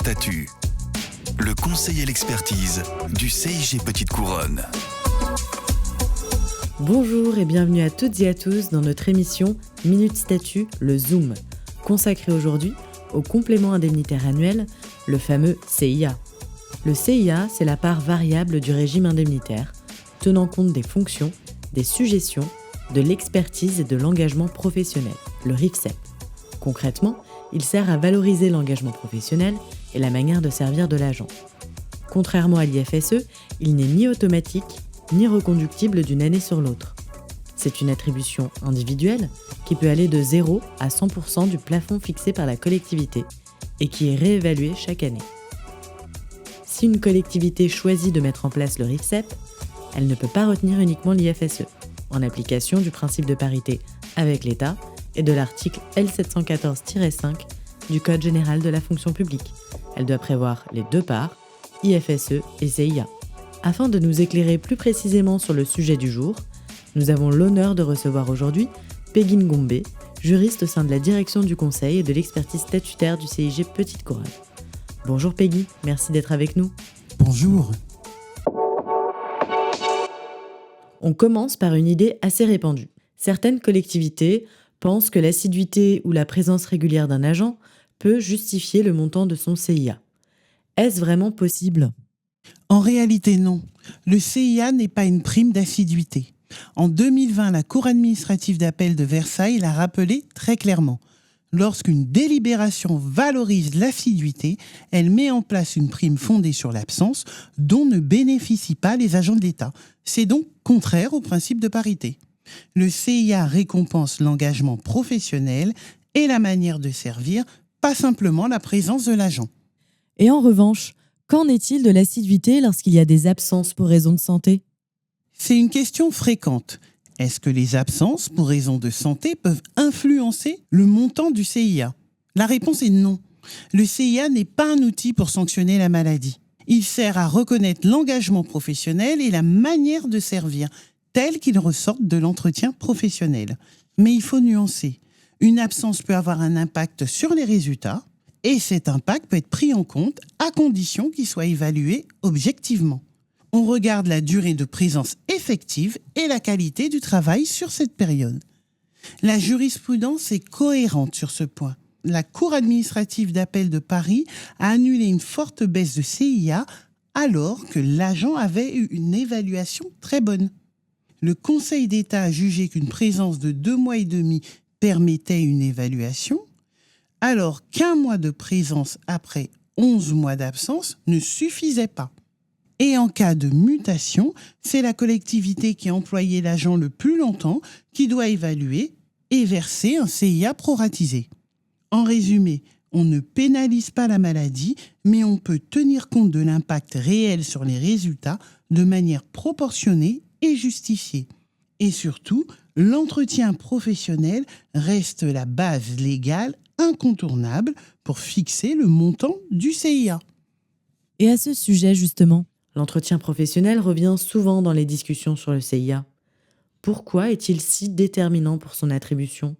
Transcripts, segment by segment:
Statut, le conseil et l'expertise du CIG Petite Couronne. Bonjour et bienvenue à toutes et à tous dans notre émission Minute Statut, le Zoom, consacrée aujourd'hui au complément indemnitaire annuel, le fameux CIA. Le CIA, c'est la part variable du régime indemnitaire, tenant compte des fonctions, des sujétions, de l'expertise et de l'engagement professionnel, le RIFSEP. Concrètement, il sert à valoriser l'engagement professionnel et la manière de servir de l'agent. Contrairement à l'IFSE, il n'est ni automatique, ni reconductible d'une année sur l'autre. C'est une attribution individuelle qui peut aller de 0 à 100% du plafond fixé par la collectivité et qui est réévaluée chaque année. Si une collectivité choisit de mettre en place le RIFSEP, elle ne peut pas retenir uniquement l'IFSE, en application du principe de parité avec l'État et de l'article L714-5 du Code général de la fonction publique. Elle doit prévoir les deux parts, IFSE et CIA. Afin de nous éclairer plus précisément sur le sujet du jour, nous avons l'honneur de recevoir aujourd'hui Peggy Ngombe, juriste au sein de la direction du conseil et de l'expertise statutaire du CIG Petite Couronne. Bonjour Peggy, merci d'être avec nous. Bonjour. On commence par une idée assez répandue. Certaines collectivités pensent que l'assiduité ou la présence régulière d'un agent peut justifier le montant de son CIA. Est-ce vraiment possible ? En réalité, non. Le CIA n'est pas une prime d'assiduité. En 2020, la Cour administrative d'appel de Versailles l'a rappelé très clairement. Lorsqu'une délibération valorise l'assiduité, elle met en place une prime fondée sur l'absence dont ne bénéficient pas les agents de l'État. C'est donc contraire au principe de parité. Le CIA récompense l'engagement professionnel et la manière de servir, pas simplement la présence de l'agent. Et en revanche, qu'en est-il de l'assiduité lorsqu'il y a des absences pour raison de santé ? C'est une question fréquente. Est-ce que les absences pour raison de santé peuvent influencer le montant du CIA ? La réponse est non. Le CIA n'est pas un outil pour sanctionner la maladie. Il sert à reconnaître l'engagement professionnel et la manière de servir, tels qu'ils ressortent de l'entretien professionnel. Mais il faut nuancer. Une absence peut avoir un impact sur les résultats, et cet impact peut être pris en compte à condition qu'il soit évalué objectivement. On regarde la durée de présence effective et la qualité du travail sur cette période. La jurisprudence est cohérente sur ce point. La Cour administrative d'appel de Paris a annulé une forte baisse de CIA alors que l'agent avait eu une évaluation très bonne. Le Conseil d'État a jugé qu'une présence de 2 mois et demi permettait une évaluation, alors qu'un mois de présence après 11 mois d'absence ne suffisait pas. Et en cas de mutation, c'est la collectivité qui a employé l'agent le plus longtemps qui doit évaluer et verser un CIA proratisé. En résumé, on ne pénalise pas la maladie, mais on peut tenir compte de l'impact réel sur les résultats de manière proportionnée et justifiée. Et surtout, l'entretien professionnel reste la base légale incontournable pour fixer le montant du CIA. Et à ce sujet justement, l'entretien professionnel revient souvent dans les discussions sur le CIA. Pourquoi est-il si déterminant pour son attribution ?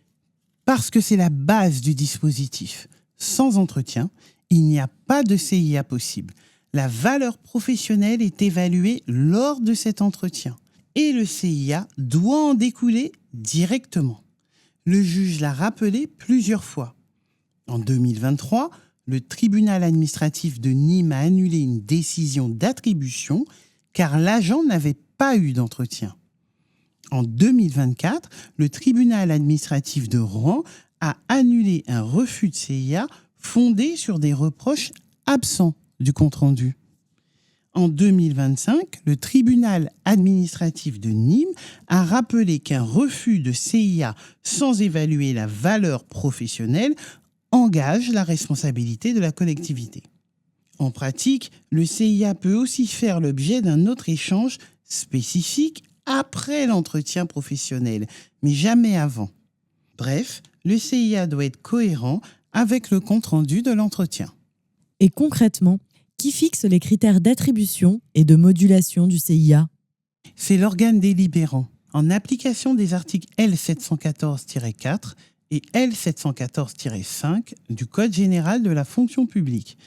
Parce que c'est la base du dispositif. Sans entretien, il n'y a pas de CIA possible. La valeur professionnelle est évaluée lors de cet entretien. Et le CIA doit en découler directement. Le juge l'a rappelé plusieurs fois. En 2023, le tribunal administratif de Nîmes a annulé une décision d'attribution car l'agent n'avait pas eu d'entretien. En 2024, le tribunal administratif de Rouen a annulé un refus de CIA fondé sur des reproches absents du compte-rendu. En 2025, le tribunal administratif de Nîmes a rappelé qu'un refus de CIA sans évaluer la valeur professionnelle engage la responsabilité de la collectivité. En pratique, le CIA peut aussi faire l'objet d'un autre échange spécifique après l'entretien professionnel, mais jamais avant. Bref, le CIA doit être cohérent avec le compte-rendu de l'entretien. Et concrètement, qui fixe les critères d'attribution et de modulation du CIA ? C'est l'organe délibérant, en application des articles L714-4 et L714-5 du Code général de la fonction publique.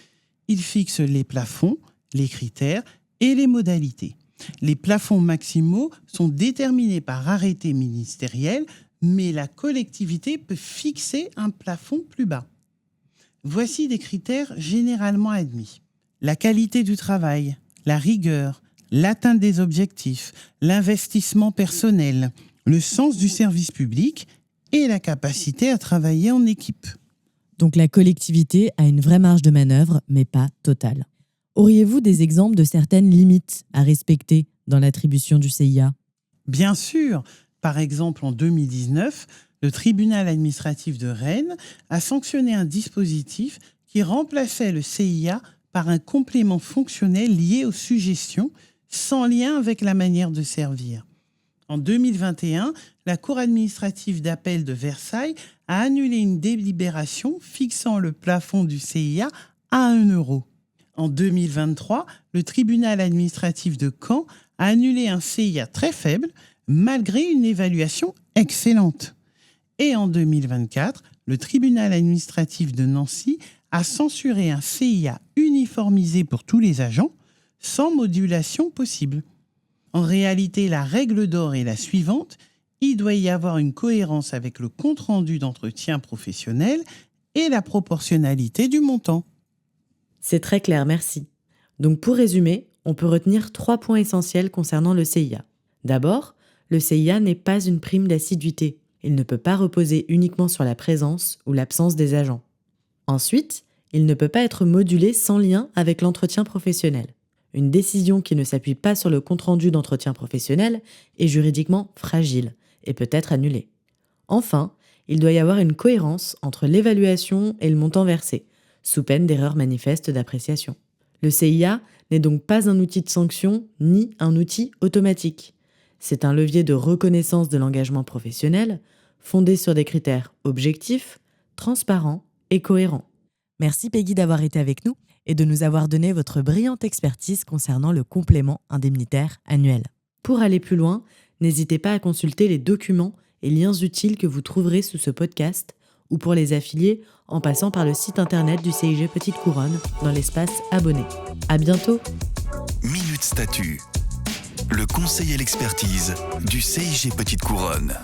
Il fixe les plafonds, les critères et les modalités. Les plafonds maximaux sont déterminés par arrêté ministériel, mais la collectivité peut fixer un plafond plus bas. Voici des critères généralement admis. La qualité du travail, la rigueur, l'atteinte des objectifs, l'investissement personnel, le sens du service public et la capacité à travailler en équipe. Donc la collectivité a une vraie marge de manœuvre, mais pas totale. Auriez-vous des exemples de certaines limites à respecter dans l'attribution du CIA ? Bien sûr, par exemple en 2019, le tribunal administratif de Rennes a sanctionné un dispositif qui remplaçait le CIA par un complément fonctionnel lié aux suggestions, sans lien avec la manière de servir. En 2021, la Cour administrative d'appel de Versailles a annulé une délibération fixant le plafond du CIA à 1 euro. En 2023, le tribunal administratif de Caen a annulé un CIA très faible, malgré une évaluation excellente. Et en 2024, le tribunal administratif de Nancy a censuré un CIA uniformisé pour tous les agents, sans modulation possible. En réalité, la règle d'or est la suivante: il doit y avoir une cohérence avec le compte-rendu d'entretien professionnel et la proportionnalité du montant. C'est très clair, merci. Donc pour résumer, on peut retenir 3 points essentiels concernant le CIA. D'abord, le CIA n'est pas une prime d'assiduité. Il ne peut pas reposer uniquement sur la présence ou l'absence des agents. Ensuite, il ne peut pas être modulé sans lien avec l'entretien professionnel. Une décision qui ne s'appuie pas sur le compte-rendu d'entretien professionnel est juridiquement fragile et peut être annulée. Enfin, il doit y avoir une cohérence entre l'évaluation et le montant versé, sous peine d'erreurs manifestes d'appréciation. Le CIA n'est donc pas un outil de sanction ni un outil automatique. C'est un levier de reconnaissance de l'engagement professionnel fondé sur des critères objectifs, transparents et cohérents. Merci Peggy d'avoir été avec nous et de nous avoir donné votre brillante expertise concernant le complément indemnitaire annuel. Pour aller plus loin, n'hésitez pas à consulter les documents et liens utiles que vous trouverez sous ce podcast ou pour les affiliés en passant par le site internet du CIG Petite Couronne dans l'espace Abonnés. À bientôt. Minute Statut, le conseil et l'expertise du CIG Petite Couronne.